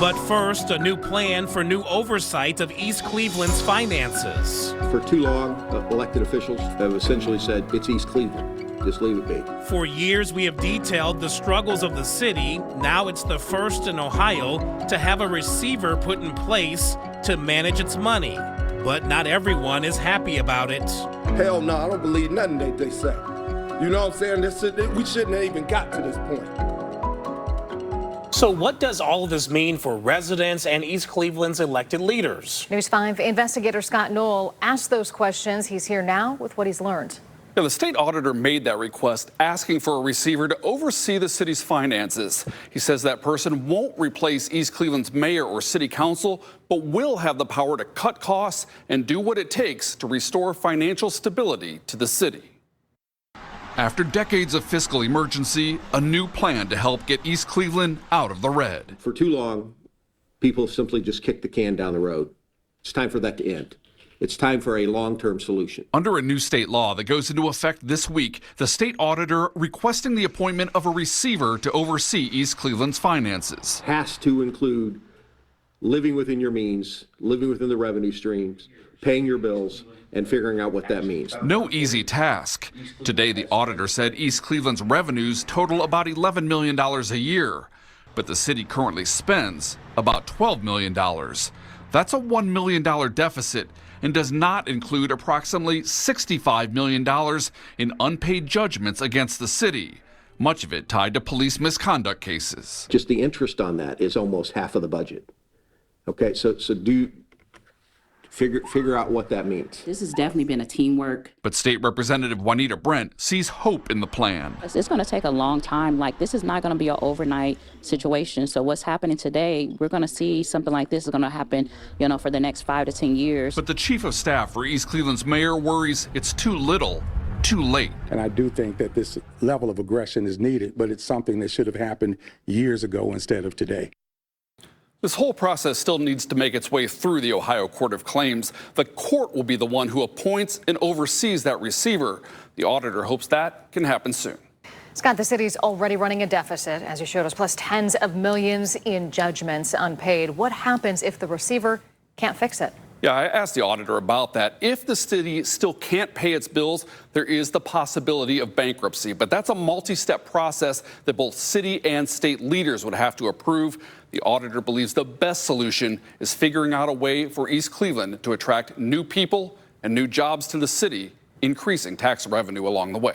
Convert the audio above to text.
But first, a new plan for new oversight of East Cleveland's finances. For too long, elected officials have essentially said, it's East Cleveland. Just leave it be. For years, we have detailed the struggles of the city. Now it's the first in Ohio to have a receiver put in place to manage its money. But not everyone is happy about it. Hell no, I don't believe nothing they say. You know what I'm saying? We shouldn't have even got to this point. So what does all of this mean for residents and East Cleveland's elected leaders? News 5 investigator Scott Knoll asked those questions. He's here now with what he's learned. Now, the state auditor made that request asking for a receiver to oversee the city's finances. He says that person won't replace East Cleveland's mayor or city council, but will have the power to cut costs and do what it takes to restore financial stability to the city. After decades of fiscal emergency, a new plan to help get East Cleveland out of the red. For too long, people simply just kicked the can down the road. It's time for that to end. It's time for a long-term solution. Under a new state law that goes into effect this week, the state auditor requesting the appointment of a receiver to oversee East Cleveland's finances. Has to include living within your means, living within the revenue streams, paying your bills, and figuring out what that means. No easy task. Today, the auditor said East Cleveland's revenues total about $11 million a year, but the city currently spends about $12 million. That's a $1 million deficit and does not include approximately $65 million in unpaid judgments against the city, much of it tied to police misconduct cases. Just the interest on that is almost half of the budget. Okay, so do figure out what that means. This has definitely been a teamwork. But State Representative Juanita Brent sees hope in the plan. It's going to take a long time. Like, this is not going to be an overnight situation. So what's happening today, we're going to see something like this is going to happen, for the next 5 to 10 years. But the chief of staff for East Cleveland's mayor worries it's too little, too late. And I do think that this level of aggression is needed, but it's something that should have happened years ago instead of today. This whole process still needs to make its way through the Ohio Court of Claims. The court will be the one who appoints and oversees that receiver. The auditor hopes that can happen soon. Scott, the city's already running a deficit, as you showed us, plus tens of millions in judgments unpaid. What happens if the receiver can't fix it? Yeah, I asked the auditor about that. If the city still can't pay its bills, there is the possibility of bankruptcy. But that's a multi-step process that both city and state leaders would have to approve. The auditor believes the best solution is figuring out a way for East Cleveland to attract new people and new jobs to the city, increasing tax revenue along the way.